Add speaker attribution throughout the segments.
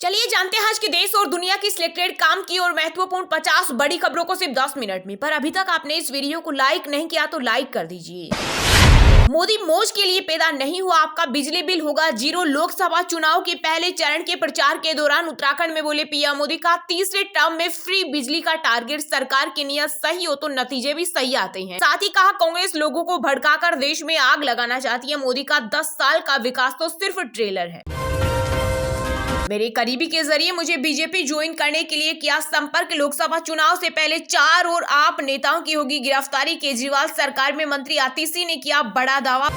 Speaker 1: चलिए जानते हैं आज के देश और दुनिया की सिलेक्टेड काम की और महत्वपूर्ण 50 बड़ी खबरों को सिर्फ 10 मिनट में। पर अभी तक आपने इस वीडियो को लाइक नहीं किया तो लाइक कर दीजिए। मोदी मौज के लिए पैदा नहीं हुआ, आपका बिजली बिल होगा जीरो। लोकसभा चुनाव के पहले चरण के प्रचार के दौरान उत्तराखंड में बोले पीएम मोदी का तीसरे टर्म में फ्री बिजली का टारगेट। सरकार की नीयत सही हो तो नतीजे भी सही आते हैं। साथ ही कहा कांग्रेस लोगों को भड़काकर देश में आग लगाना चाहती है। मोदी का 10 साल का विकास तो सिर्फ ट्रेलर है। मेरे करीबी के जरिए मुझे बीजेपी ज्वाइन करने के लिए किया संपर्क। लोकसभा चुनाव से पहले 4 और आप नेताओं की होगी गिरफ्तारी। केजरीवाल सरकार में मंत्री आतिशी ने किया बड़ा दावा।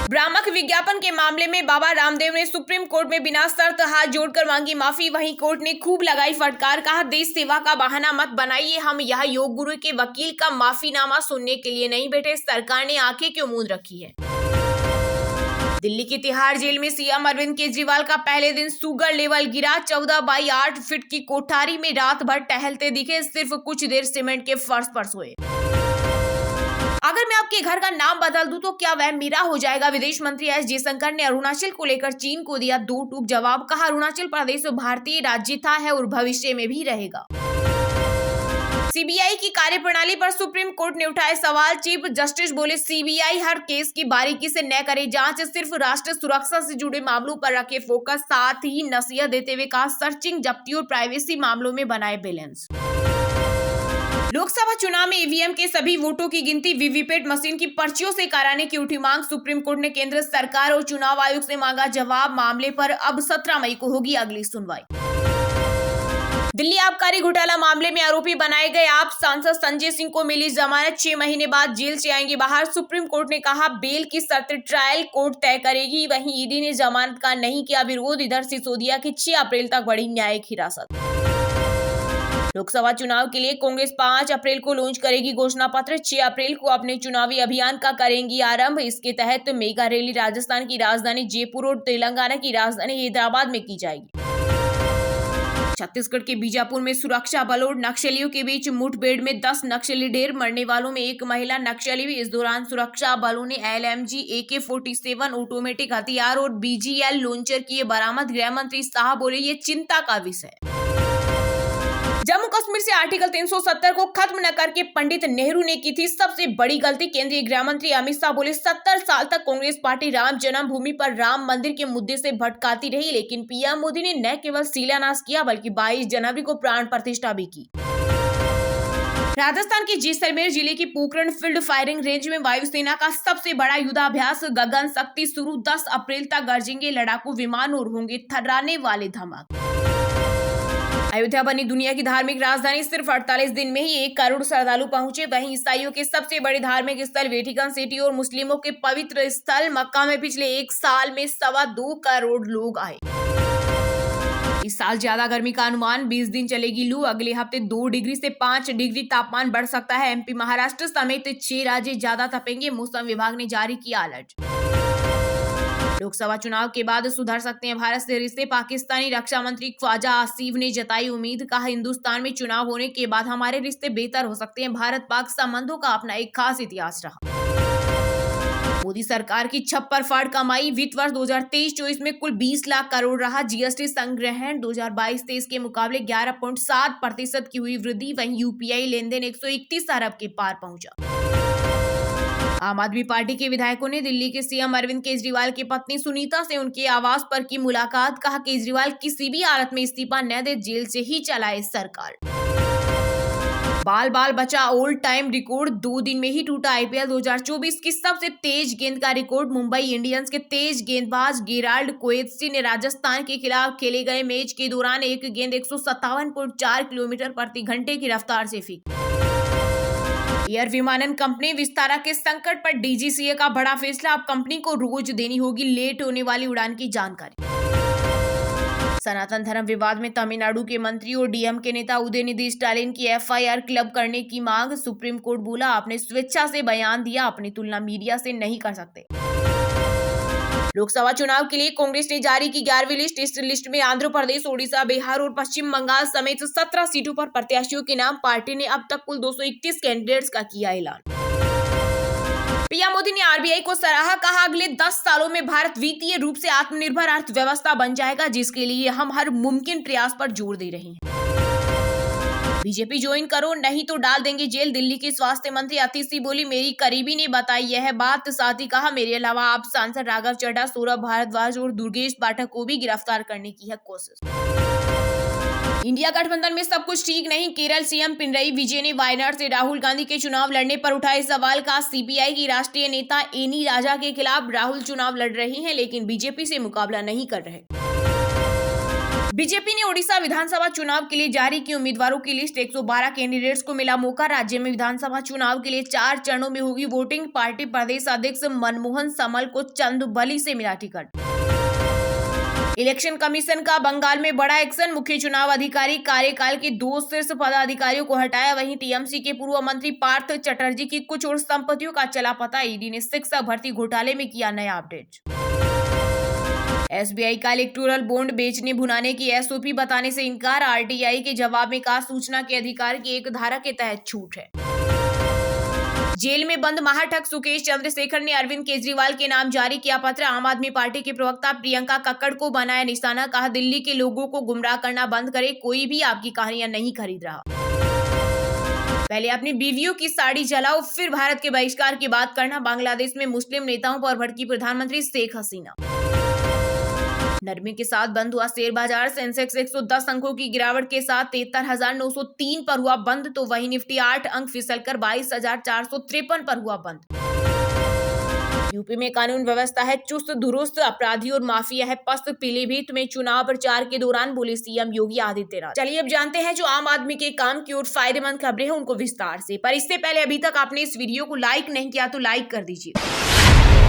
Speaker 1: भ्रामक विज्ञापन के मामले में बाबा रामदेव ने सुप्रीम कोर्ट में बिना शर्त हाथ जोड़कर मांगी माफी। वहीं कोर्ट ने खूब लगाई फटकार, कहा देश सेवा का बहाना मत बनाइए। हम यहाँ योग गुरु के वकील का माफीनामा सुनने के लिए नहीं बैठे। सरकार ने आंखें क्यों मूंद रखी है। दिल्ली की तिहाड़ जेल में सीएम अरविंद केजरीवाल का पहले दिन शुगर लेवल गिरा। 14x8 फीट की कोठारी में रात भर टहलते दिखे, सिर्फ कुछ देर सीमेंट के फर्श पर सोए। अगर मैं आपके घर का नाम बदल दूं तो क्या वह मीरा हो जाएगा। विदेश मंत्री एस जयशंकर ने अरुणाचल को लेकर चीन को दिया 2 टूक जवाब। कहा अरुणाचल प्रदेश भारतीय राज्य था, है और भविष्य में भी रहेगा। सीबीआई की कार्यप्रणाली पर सुप्रीम कोर्ट ने उठाए सवाल। चीफ जस्टिस बोले सीबीआई हर केस की बारीकी से न करे जांच, सिर्फ राष्ट्र सुरक्षा से जुड़े मामलों पर रखे फोकस। साथ ही नसीहत देते हुए कहा सर्चिंग, जब्ती और प्राइवेसी मामलों में बनाए बैलेंस। लोकसभा चुनाव में ईवीएम के सभी वोटों की गिनती वीवीपैट मशीन की पर्चियों से कराने की उठी मांग। सुप्रीम कोर्ट ने केंद्र सरकार और चुनाव आयोग से मांगा जवाब। मामले पर अब 17 मई को होगी अगली सुनवाई। दिल्ली आबकारी घोटाला मामले में आरोपी बनाए गए आप सांसद संजय सिंह को मिली जमानत। 6 महीने बाद जेल से आएंगे बाहर। सुप्रीम कोर्ट ने कहा बेल की शर्त ट्रायल कोर्ट तय करेगी। वहीं ईडी ने जमानत का नहीं किया विरोध। इधर सिसोदिया की 6 अप्रैल तक बढ़ी न्यायिक हिरासत। लोकसभा चुनाव के लिए कांग्रेस 5 अप्रैल को लॉन्च करेगी घोषणा पत्र। 6 अप्रैल को अपने चुनावी अभियान का करेंगी आरंभ। इसके तहत मेगा रैली राजस्थान की राजधानी जयपुर और तेलंगाना की राजधानी हैदराबाद में की जाएगी। छत्तीसगढ़ के बीजापुर में सुरक्षा बलों और नक्सलियों के बीच मुठभेड़ में 10 नक्सली ढेर, मरने वालों में एक महिला नक्सली भी। इस दौरान सुरक्षा बलों ने LMG, AK-47 ऑटोमेटिक हथियार और BGL लॉन्चर किए बरामद। गृह मंत्री शाह बोले ये चिंता का विषय। जम्मू कश्मीर से आर्टिकल 370 को खत्म न करके पंडित नेहरू ने की थी सबसे बड़ी गलती। केंद्रीय गृह मंत्री अमित शाह बोले 70 साल तक कांग्रेस पार्टी राम जन्मभूमि पर राम मंदिर के मुद्दे से भटकाती रही, लेकिन पीएम मोदी ने न केवल शिलान्यास किया बल्कि 22 जनवरी को प्राण प्रतिष्ठा भी की। राजस्थान के जैसलमेर जिले की पोखरण फील्ड फायरिंग रेंज में वायुसेना का सबसे बड़ा युद्धाभ्यास गगन शक्ति शुरू। 10 अप्रैल तक गरजेंगे लड़ाकू विमान और होंगे थर्राने वाले धमाके। अयोध्या बनी दुनिया की धार्मिक राजधानी। सिर्फ 48 दिन में ही 1 करोड़ श्रद्धालु पहुंचे। वहीं ईसाइयों के सबसे बड़े धार्मिक स्थल वेटिकन सिटी और मुस्लिमों के पवित्र स्थल मक्का में पिछले 1 साल में 2.25 करोड़ लोग आए। इस साल ज्यादा गर्मी का अनुमान, 20 दिन चलेगी लू। अगले हफ्ते 2 डिग्री से 5 डिग्री तापमान बढ़ सकता है। MP महाराष्ट्र समेत 6 राज्य ज्यादा तपेंगे। मौसम विभाग ने जारी किया अलर्ट। लोकसभा चुनाव के बाद सुधर सकते हैं भारत से रिश्ते। पाकिस्तानी रक्षा मंत्री ख्वाजा आसिफ ने जताई उम्मीद। कहा हिंदुस्तान में चुनाव होने के बाद हमारे रिश्ते बेहतर हो सकते हैं। भारत पाक संबंधों का अपना एक खास इतिहास रहा। मोदी सरकार की छप्पर फाड़ कमाई। वित्त वर्ष 2023-24 में कुल 20 लाख करोड़ रहा। GST संग्रहण 2022-23 के मुकाबले 11.7% की हुई वृद्धि। वहीं UPI लेनदेन 131 अरब के पार पहुंचा। आम आदमी पार्टी के विधायकों ने दिल्ली के सीएम अरविंद केजरीवाल की पत्नी सुनीता से उनके आवास पर की मुलाकात। कहा केजरीवाल किसी भी हालत में इस्तीफा न दे, जेल से ही चलाए सरकार। बाल बाल बचा ऑल टाइम रिकॉर्ड। 2 दिन में ही टूटा IPL 2024 की सबसे तेज गेंद का रिकॉर्ड। मुंबई इंडियंस के तेज गेंदबाज गेराल्ड कोएत्सी ने राजस्थान के खिलाफ खेले गए मैच के दौरान एक गेंद 157.4 किलोमीटर प्रति घंटे की रफ्तार से फेंकी। एयर विमानन कंपनी विस्तारा के संकट पर DGCA का बड़ा फैसला। अब कंपनी को रोज देनी होगी लेट होने वाली उड़ान की जानकारी। सनातन धर्म विवाद में तमिलनाडु के मंत्री और DM के नेता उदयनिधि स्टालिन की FIR क्लब करने की मांग। सुप्रीम कोर्ट बोला आपने स्वेच्छा से बयान दिया, अपनी तुलना मीडिया से नहीं कर सकते। लोकसभा चुनाव के लिए कांग्रेस ने जारी की 11वीं लिस्ट। इस लिस्ट में आंध्र प्रदेश, ओडिशा, बिहार और पश्चिम बंगाल समेत 17 सीटों पर प्रत्याशियों के नाम। पार्टी ने अब तक कुल 231 कैंडिडेट्स का किया ऐलान। पीएम मोदी ने आरबीआई को सराहा, कहा अगले 10 सालों में भारत वित्तीय रूप से आत्मनिर्भर अर्थव्यवस्था बन जाएगा, जिसके लिए हम हर मुमकिन प्रयास पर जोर दे रहे हैं। बीजेपी ज्वाइन करो नहीं तो डाल देंगे जेल, दिल्ली के स्वास्थ्य मंत्री अतिशी बोली। मेरी करीबी ने बताई यह बात, साथ ही कहा मेरे अलावा आप सांसद राघव चड्ढा, सौरभ भारद्वाज और दुर्गेश पाठक को भी गिरफ्तार करने की है कोशिश। इंडिया गठबंधन में सब कुछ ठीक नहीं, केरल सीएम पिनरई विजयन ने वायनाड से राहुल गांधी के चुनाव लड़ने पर उठाए सवाल का। सीपीआई की राष्ट्रीय नेता एनी राजा के खिलाफ राहुल चुनाव लड़ रहे हैं, लेकिन बीजेपी से मुकाबला नहीं कर रहे। बीजेपी ने ओडिशा विधानसभा चुनाव के लिए जारी की उम्मीदवारों की लिस्ट, 112 कैंडिडेट्स को मिला मौका। राज्य में विधानसभा चुनाव के लिए 4 चरणों में होगी वोटिंग। पार्टी प्रदेश अध्यक्ष मनमोहन समल को चंदबली से मिला टिकट। इलेक्शन कमीशन का बंगाल में बड़ा एक्शन, मुख्य चुनाव अधिकारी कार्यकाल के 2 शीर्ष पदाधिकारियों को हटाया। वहीं टीएमसी के पूर्व मंत्री पार्थ चटर्जी की कुछ और संपत्तियों का चला पता। ईडी ने शिक्षक भर्ती घोटाले में किया नया अपडेट। एसबीआई का इलेक्टोरल बॉन्ड बेचने भुनाने की एसओपी बताने से इनकार। आरटीआई के जवाब में कहा सूचना के अधिकार की एक धारा के तहत छूट है। जेल में बंद महाठग सुकेश चंद्रशेखर ने अरविंद केजरीवाल के नाम जारी किया पत्र। आम आदमी पार्टी की प्रवक्ता प्रियंका कक्कड़ को बनाया निशाना, कहा दिल्ली के लोगों को गुमराह करना बंद करे, कोई भी आपकी कहानियां नहीं खरीद रहा। पहले अपनी बीवियों की साड़ी जलाओ, फिर भारत के बहिष्कार की बात करना। बांग्लादेश में मुस्लिम नेताओं पर भड़की प्रधानमंत्री शेख हसीना। नरमी के साथ बंद हुआ शेयर बाजार, सेंसेक्स 110 अंकों की गिरावट के साथ 73,903 पर हुआ बंद, तो वही निफ्टी 8 अंक फिसलकर 22,453 पर हुआ बंद। यूपी में कानून व्यवस्था है चुस्त दुरुस्त, अपराधी और माफिया है पस्त। पीलीभीत में चुनाव प्रचार के दौरान बोले सीएम योगी आदित्यनाथ। चलिए अब जानते हैं जो आम आदमी के काम की और फायदेमंद खबरें हैं उनको विस्तार से, पर इससे पहले अभी तक आपने इस वीडियो को लाइक नहीं किया तो लाइक कर दीजिए।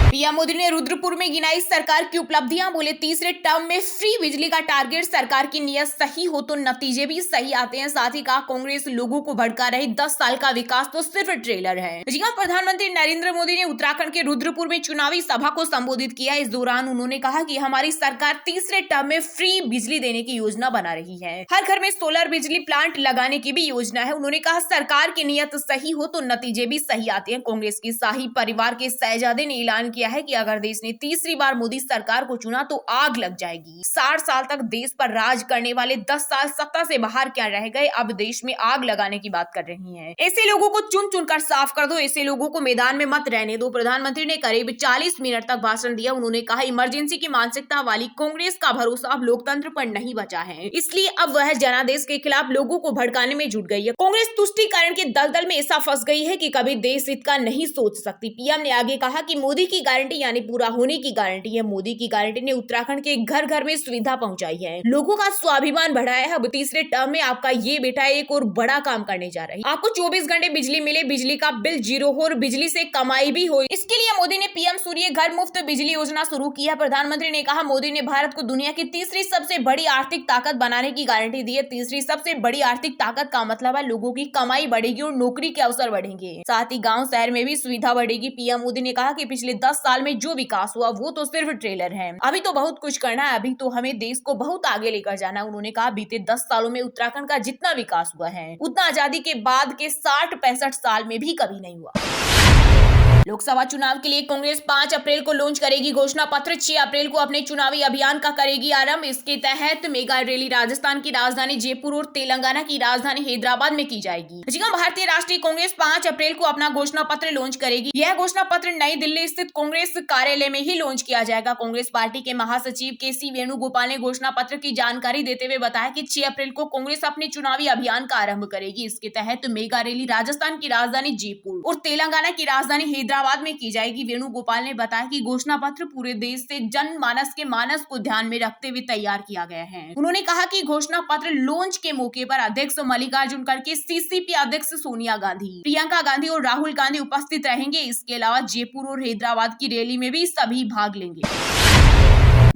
Speaker 1: पीएम मोदी ने रुद्रपुर में गिनाई सरकार की उपलब्धियां, बोले तीसरे टर्म में फ्री बिजली का टारगेट, सरकार की नीयत सही हो तो नतीजे भी सही आते हैं। साथ ही कहा कांग्रेस लोगों को भड़का रही, 10 साल का विकास तो सिर्फ ट्रेलर है। जी हां, प्रधानमंत्री नरेंद्र मोदी ने उत्तराखंड के रुद्रपुर में चुनावी सभा को संबोधित किया। इस दौरान उन्होंने कहा कि हमारी सरकार तीसरे टर्म में फ्री बिजली देने की योजना बना रही है। हर घर में सोलर बिजली प्लांट लगाने की भी योजना है। उन्होंने कहा सरकार की नीयत सही हो तो नतीजे भी सही आते हैं। कांग्रेस के शाही परिवार के शहजादे ने ऐलान किया है कि अगर देश ने तीसरी बार मोदी सरकार को चुना तो आग लग जाएगी। 60 साल तक देश पर राज करने वाले 10 साल सत्ता से बाहर क्या रह गए, अब देश में आग लगाने की बात कर रही हैं। ऐसे लोगों को चुन चुनकर साफ कर दो, ऐसे लोगों को मैदान में मत रहने दो। प्रधानमंत्री ने करीब 40 मिनट तक भाषण दिया। उन्होंने कहा इमरजेंसी की मानसिकता वाली कांग्रेस का भरोसा अब लोकतंत्र पर नहीं बचा है, इसलिए अब वह जनादेश के खिलाफ लोगों को भड़काने में जुट गई है। कांग्रेस तुष्टीकरण के दलदल में ऐसा फंस गई है कि कभी देश हित का नहीं सोच सकती। पीएम ने आगे कहा कि मोदी की गारंटी यानी पूरा होने की गारंटी है। मोदी की गारंटी ने उत्तराखंड के घर घर में सुविधा पहुंचाई है, लोगों का स्वाभिमान बढ़ाया है। अब तीसरे टर्म में आपका ये बेटा एक और बड़ा काम करने जा रही है। आपको 24 घंटे बिजली मिले, बिजली का बिल जीरो हो और बिजली से कमाई भी हो। इसके लिए मोदी ने पीएम सूर्य घर मुफ्त बिजली योजना शुरू की है। प्रधानमंत्री ने कहा मोदी ने भारत को दुनिया की तीसरी सबसे बड़ी आर्थिक ताकत बनाने की गारंटी दी है। तीसरी सबसे बड़ी आर्थिक ताकत का मतलब है लोगों की कमाई बढ़ेगी और नौकरी के अवसर बढ़ेंगे, साथ ही गाँव शहर में भी सुविधा बढ़ेगी। पीएम मोदी ने कहा कि पिछले 10 साल में जो विकास हुआ वो तो सिर्फ ट्रेलर है, अभी तो बहुत कुछ करना है, अभी तो हमें देश को बहुत आगे लेकर जाना है। उन्होंने कहा बीते 10 सालों में उत्तराखंड का जितना विकास हुआ है उतना आजादी के बाद के 60-65 साल में भी कभी नहीं हुआ। लोकसभा चुनाव के लिए कांग्रेस 5 अप्रैल को लॉन्च करेगी घोषणा पत्र, 6 अप्रैल को अपने चुनावी अभियान का करेगी आरंभ। इसके तहत मेगा रैली राजस्थान की राजधानी जयपुर और तेलंगाना की राजधानी हैदराबाद में की जाएगी। भारतीय राष्ट्रीय कांग्रेस 5 अप्रैल को अपना घोषणा पत्र लॉन्च करेगी। यह घोषणा पत्र नई दिल्ली स्थित कांग्रेस कार्यालय में ही लॉन्च किया जाएगा। कांग्रेस पार्टी के महासचिव के.सी. वेणुगोपाल ने घोषणा पत्र की जानकारी देते हुए बताया कि 6 अप्रैल को कांग्रेस अपने चुनावी अभियान का आरंभ करेगी। इसके तहत मेगा रैली राजस्थान की राजधानी जयपुर और तेलंगाना की राजधानी हैदराबाद में की जाएगी। वेणुगोपाल ने बताया कि घोषणा पत्र पूरे देश से जनमानस के मानस को ध्यान में रखते हुए तैयार किया गया है। उन्होंने कहा कि घोषणा पत्र लॉन्च के मौके पर अध्यक्ष मल्लिकार्जुन खड़गे, सीसीपी अध्यक्ष सोनिया गांधी, प्रियंका गांधी और राहुल गांधी उपस्थित रहेंगे। इसके अलावा जयपुर और हैदराबाद की रैली में भी सभी भाग लेंगे।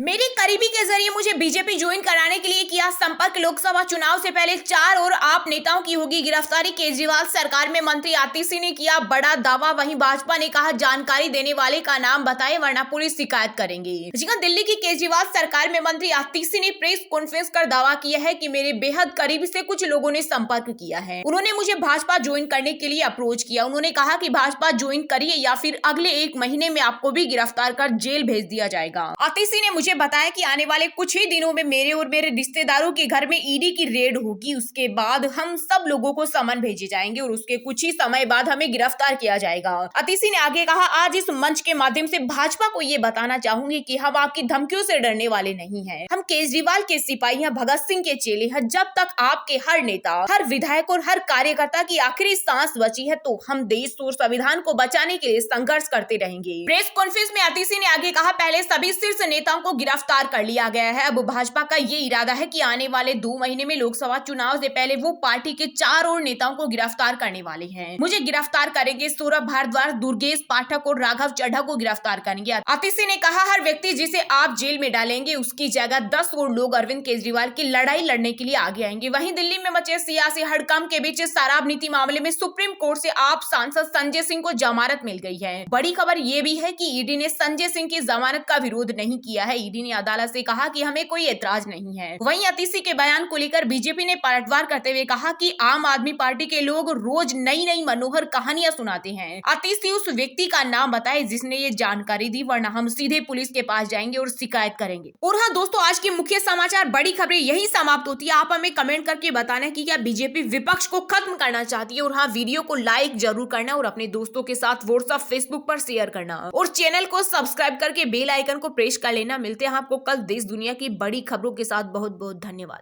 Speaker 1: मेरे करीबी के जरिए मुझे बीजेपी ज्वाइन कराने के लिए किया संपर्क। लोकसभा चुनाव से पहले 4 और आप नेताओं की होगी गिरफ्तारी। केजरीवाल सरकार में मंत्री आतिशी ने किया बड़ा दावा। वहीं भाजपा ने कहा जानकारी देने वाले का नाम बताए वरना पुलिस शिकायत करेंगे। जी हां, दिल्ली की केजरीवाल सरकार में मंत्री आतिशी ने प्रेस कॉन्फ्रेंस कर दावा किया है कि मेरे बेहद करीब से कुछ लोगों ने संपर्क किया है। उन्होंने मुझे भाजपा ज्वाइन करने के लिए अप्रोच किया। उन्होंने कहा कि भाजपा ज्वाइन करिए या फिर अगले 1 महीने में आपको भी गिरफ्तार कर जेल भेज दिया जाएगा। आतिशी ने मुझे बताया कि आने वाले कुछ ही दिनों में मेरे और मेरे रिश्तेदारों के घर में ईडी की रेड होगी। उसके बाद हम सब लोगों को समन भेजे जाएंगे और उसके कुछ ही समय बाद हमें गिरफ्तार किया जाएगा। आतिशी ने आगे कहा, आज इस मंच के माध्यम से भाजपा को ये बताना चाहूंगी कि हम आपकी धमकियों से डरने वाले नहीं हैं। हम केजरीवाल के सिपाही हैं, भगत सिंह के चेले हैं। जब तक आपके हर नेता, हर विधायक और हर कार्यकर्ता की आखिरी सांस बची है तो हम देश और संविधान को बचाने के लिए संघर्ष करते रहेंगे। प्रेस कॉन्फ्रेंस में आतिशी ने आगे कहा, पहले सभी शीर्ष नेताओं को गिरफ्तार कर लिया गया है। अब भाजपा का ये इरादा है कि आने वाले 2 महीने में लोकसभा चुनाव से पहले वो पार्टी के 4 और नेताओं को गिरफ्तार करने वाले हैं। मुझे गिरफ्तार करेंगे। सौरभ भारद्वाज, दुर्गेश पाठक और राघव चड्ढा को गिरफ्तार करेंगे। आतिशी ने कहा, हर व्यक्ति जिसे आप जेल में डालेंगे उसकी जगह 10 और लोग अरविंद केजरीवाल की लड़ाई लड़ने के लिए आगे आएंगे। वहीं दिल्ली में मचे सियासी हड़कंप के बीच शराब नीति मामले में सुप्रीम कोर्ट से आप सांसद संजय सिंह को जमानत मिल गई है। बड़ी खबर ये भी है कि ईडी ने संजय सिंह की जमानत का विरोध नहीं किया है। ईडी ने अदालत से कहा कि हमें कोई एतराज नहीं है। वहीं आतिशी के बयान को लेकर बीजेपी ने पलटवार करते हुए कहा कि आम आदमी पार्टी के लोग रोज नई नई मनोहर कहानियां सुनाते हैं। आतिशी उस व्यक्ति का नाम बताए जिसने ये जानकारी दी वरना हम सीधे पुलिस के पास जाएंगे और शिकायत करेंगे। और हाँ दोस्तों, आज के मुख्य समाचार बड़ी खबरें यही समाप्त होती है। आप हमें कमेंट करके बताना कि क्या बीजेपी विपक्ष को खत्म करना चाहती है। और हाँ, वीडियो को लाइक जरूर करना और अपने दोस्तों के साथ व्हाट्सएप, फेसबुक पर शेयर करना और चैनल को सब्सक्राइब करके बेल आइकन को प्रेस कर लेना। मिलते हैं आपको कल देश दुनिया की बड़ी खबरों के साथ। बहुत बहुत धन्यवाद।